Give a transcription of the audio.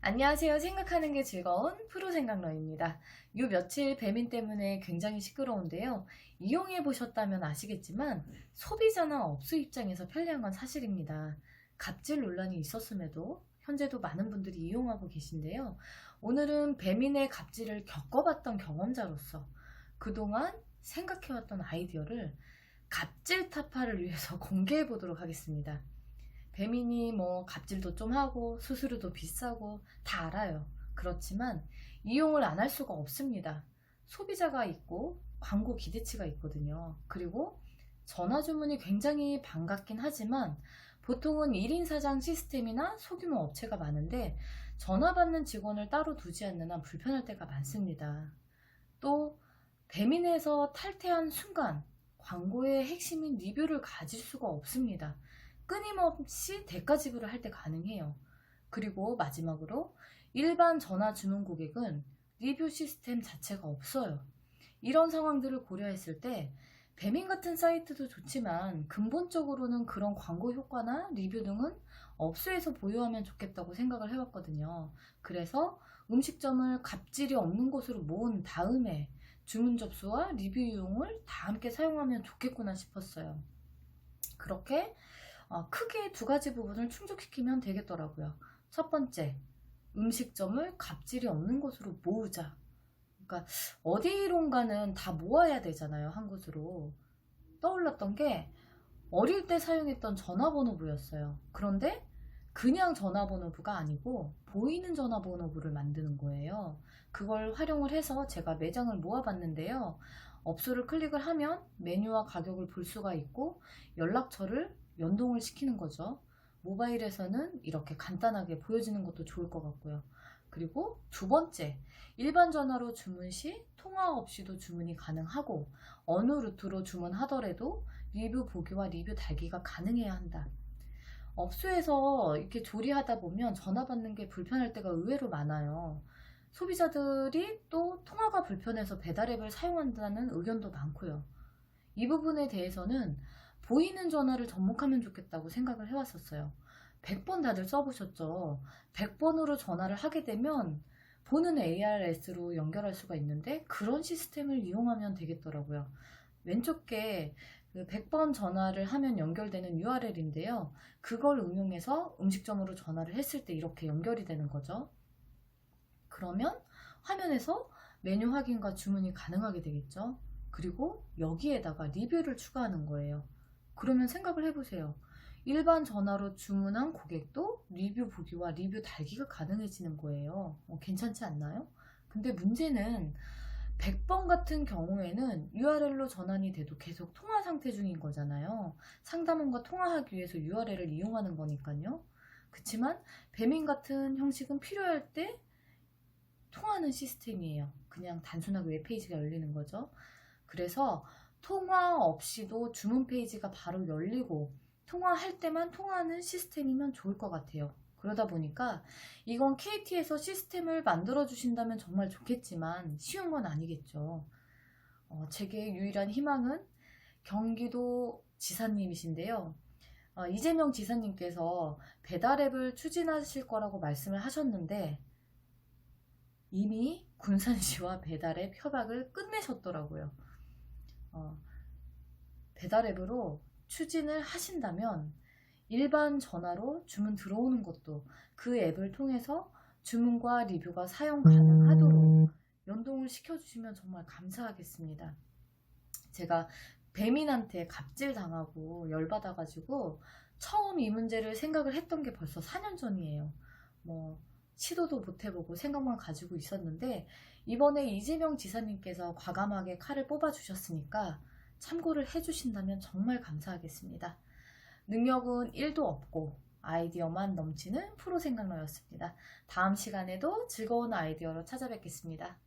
안녕하세요. 생각하는 게 즐거운 프로생각러입니다. 요 며칠 배민 때문에 굉장히 시끄러운데요. 이용해 보셨다면 아시겠지만 소비자나 업소 입장에서 편리한 건 사실입니다. 갑질 논란이 있었음에도 현재도 많은 분들이 이용하고 계신데요. 오늘은 배민의 갑질을 겪어봤던 경험자로서 그동안 생각해왔던 아이디어를 갑질 타파를 위해서 공개해 보도록 하겠습니다. 배민이 뭐 갑질도 좀 하고 수수료도 비싸고 다 알아요. 그렇지만 이용을 안 할 수가 없습니다. 소비자가 있고 광고 기대치가 있거든요. 그리고 전화 주문이 굉장히 반갑긴 하지만 보통은 1인 사장 시스템이나 소규모 업체가 많은데 전화 받는 직원을 따로 두지 않는 한 불편할 때가 많습니다. 또 배민에서 탈퇴한 순간 광고의 핵심인 리뷰를 가질 수가 없습니다. 끊임없이 대가 지불을 할 때 가능해요. 그리고 마지막으로 일반 전화 주문 고객은 리뷰 시스템 자체가 없어요. 이런 상황들을 고려했을 때 배민 같은 사이트도 좋지만 근본적으로는 그런 광고 효과나 리뷰 등은 업소에서 보유하면 좋겠다고 생각을 해왔거든요. 그래서 음식점을 갑질이 없는 곳으로 모은 다음에 주문 접수와 리뷰 이용을 다 함께 사용하면 좋겠구나 싶었어요. 그렇게 크게 두 가지 부분을 충족시키면 되겠더라고요. 첫 번째, 음식점을 갑질이 없는 곳으로 모으자. 그러니까 어디론가는 다 모아야 되잖아요, 한 곳으로. 떠올랐던 게 어릴 때 사용했던 전화번호부였어요. 그런데 그냥 전화번호부가 아니고 보이는 전화번호부를 만드는 거예요. 그걸 활용을 해서 제가 매장을 모아봤는데요. 업소를 클릭을 하면 메뉴와 가격을 볼 수가 있고 연락처를 연동을 시키는 거죠. 모바일에서는 이렇게 간단하게 보여지는 것도 좋을 것 같고요. 그리고 두 번째, 일반 전화로 주문 시 통화 없이도 주문이 가능하고 어느 루트로 주문하더라도 리뷰 보기와 리뷰 달기가 가능해야 한다. 업소에서 이렇게 조리하다 보면 전화 받는 게 불편할 때가 의외로 많아요. 소비자들이 또 통화가 불편해서 배달앱을 사용한다는 의견도 많고요. 이 부분에 대해서는 보이는 전화를 접목하면 좋겠다고 생각을 해왔었어요. 100번 다들 써보셨죠? 100번으로 전화를 하게 되면 보는 ARS로 연결할 수가 있는데 그런 시스템을 이용하면 되겠더라고요. 왼쪽 게 100번 전화를 하면 연결되는 URL인데요. 그걸 응용해서 음식점으로 전화를 했을 때 이렇게 연결이 되는 거죠. 그러면 화면에서 메뉴 확인과 주문이 가능하게 되겠죠. 그리고 여기에다가 리뷰를 추가하는 거예요. 그러면 생각을 해보세요. 일반 전화로 주문한 고객도 리뷰 보기와 리뷰 달기가 가능해지는 거예요. 괜찮지 않나요? 근데 문제는 100번 같은 경우에는 URL로 전환이 돼도 계속 통화 상태 중인 거잖아요. 상담원과 통화하기 위해서 URL을 이용하는 거니까요. 그렇지만 배민 같은 형식은 필요할 때 통화하는 시스템이에요. 그냥 단순하게 웹페이지가 열리는 거죠. 그래서 통화 없이도 주문 페이지가 바로 열리고 통화할 때만 통화하는 시스템이면 좋을 것 같아요. 그러다 보니까 이건 KT에서 시스템을 만들어 주신다면 정말 좋겠지만 쉬운 건 아니겠죠. 제게 유일한 희망은 경기도 지사님이신데요. 이재명 지사님께서 배달앱을 추진하실 거라고 말씀을 하셨는데 이미 군산시와 배달앱 협약을 끝내셨더라고요. 배달앱으로 추진을 하신다면 일반 전화로 주문 들어오는 것도 그 앱을 통해서 주문과 리뷰가 사용 가능하도록 연동을 시켜주시면 정말 감사하겠습니다. 제가 배민한테 갑질 당하고 열받아가지고 처음 이 문제를 생각을 했던 게 벌써 4년 전이에요. 시도도 못 해보고 생각만 가지고 있었는데 이번에 이재명 지사님께서 과감하게 칼을 뽑아주셨으니까 참고를 해주신다면 정말 감사하겠습니다. 능력은 1도 없고 아이디어만 넘치는 프로 생각러였습니다. 다음 시간에도 즐거운 아이디어로 찾아뵙겠습니다.